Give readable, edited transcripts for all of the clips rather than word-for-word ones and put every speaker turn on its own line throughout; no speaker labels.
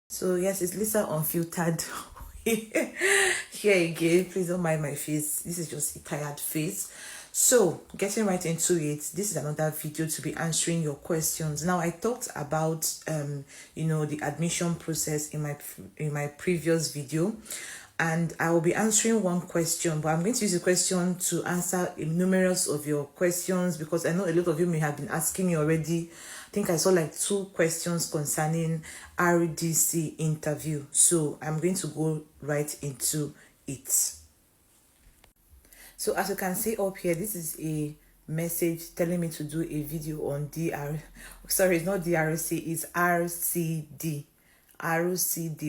So yes, it's Lisa Unfiltered here again. Please don't mind my face. This is just a tired face. So getting right into it, this is another video to be answering your questions. Now I talked about the admission process in my previous video, and I will be answering one question, but I'm going to use the question to answer numerous of your questions, because I know a lot of you may have been asking me already. I think I saw like 2 questions concerning RDC interview, so I'm going to go right into it. So as you can see up here, this is a message telling me to do a video on sorry, it's not DRC, it's RCD,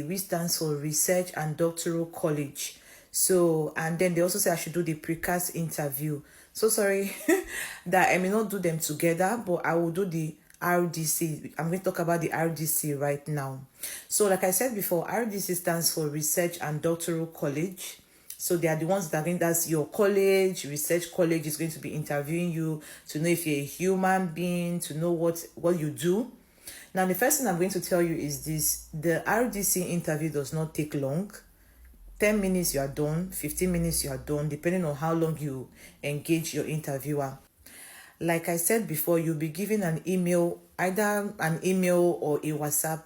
which stands for Research and Doctoral College. So, and then they also say I should do the precast interview. So sorry that I may not do them together, but I will do the RDC. I'm going to talk about the RDC right now. So like I said before, RDC stands for Research and Doctoral College. So they are the ones that that's your college, research college is going to be interviewing you to know if you're a human being, to know what you do. Now, the first thing I'm going to tell you is this: the RDC interview does not take long. 10 minutes you are done, 15 minutes you are done, depending on how long you engage your interviewer. Like I said before, you'll be given an email, either an email or a WhatsApp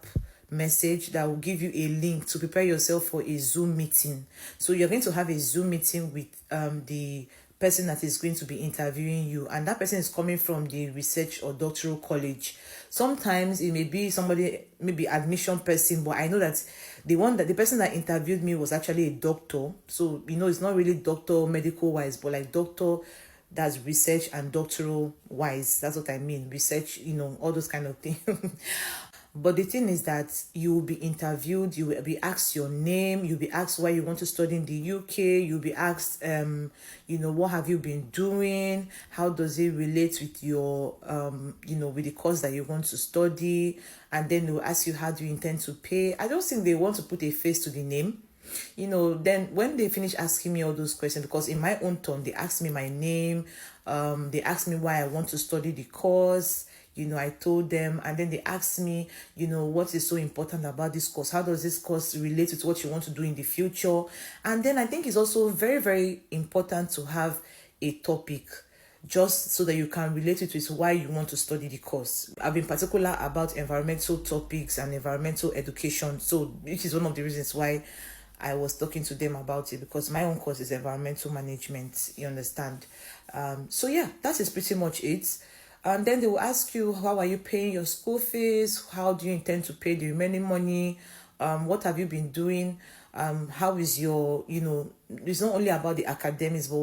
message that will give you a link to prepare yourself for a Zoom meeting. So you're going to have a Zoom meeting with the person that is going to be interviewing you, and that person is coming from the research or doctoral college. Sometimes it may be somebody, maybe admission person, but I know that the person that interviewed me was actually a doctor. So it's not really doctor medical wise, but like doctor that's research and doctoral wise. That's what I mean. Research, all those kind of things. But the thing is that you will be interviewed, you will be asked your name, you'll be asked why you want to study in the UK, you'll be asked, what have you been doing, how does it relate with your, with the course that you want to study, and then they'll ask you how do you intend to pay. I don't think they want to put a face to the name. Then when they finish asking me all those questions, because in my own turn, they asked me my name, they asked me why I want to study the course. I told them, and then they asked me, what is so important about this course? How does this course relate to what you want to do in the future? And then I think it's also very, very important to have a topic, just so that you can relate it with why you want to study the course. I've been particular about environmental topics and environmental education, so which is one of the reasons why I was talking to them about it, because my own course is environmental management, you understand. So yeah, that is pretty much it. And then they will ask you, how are you paying your school fees? How do you intend to pay the remaining money? What have you been doing? How is your, it's not only about the academics, but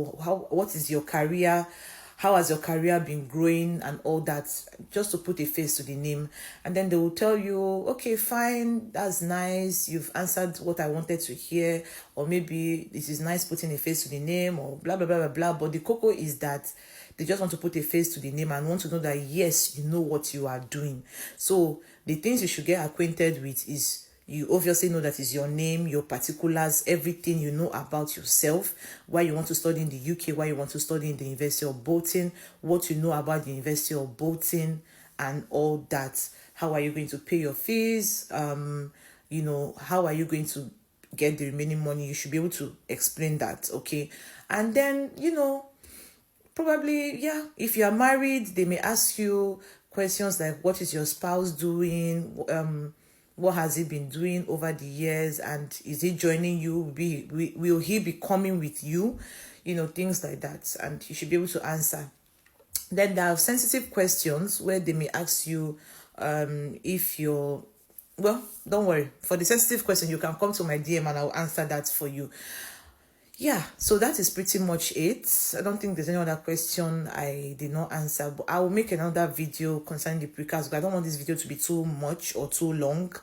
what is your career? How has your career been growing and all that, just to put a face to the name. And then they will tell you, okay, fine, that's nice, you've answered what I wanted to hear, or maybe it is nice putting a face to the name, or blah, blah, blah, blah, blah. But the cocoa is that they just want to put a face to the name and want to know that, yes, you know what you are doing. So the things you should get acquainted with is, you obviously know that is your name, your particulars, everything you know about yourself, why you want to study in the UK, why you want to study in the University of Bolton, what you know about the University of Bolton, and all that. How are you going to pay your fees? How are you going to get the remaining money? You should be able to explain that, okay? And then, probably, yeah, if you are married, they may ask you questions like, what is your spouse doing? What has he been doing over the years, and is he joining you? Will he be coming with you? Things like that, and you should be able to answer. Then there are sensitive questions where they may ask you if you're, well, don't worry. For the sensitive question, you can come to my DM and I'll answer that for you. Yeah, so that is pretty much it. I don't think there's any other question I did not answer, but I will make another video concerning the precast, because I don't want this video to be too much or too long.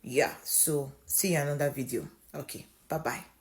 Yeah, so see you in another video. Okay, bye-bye.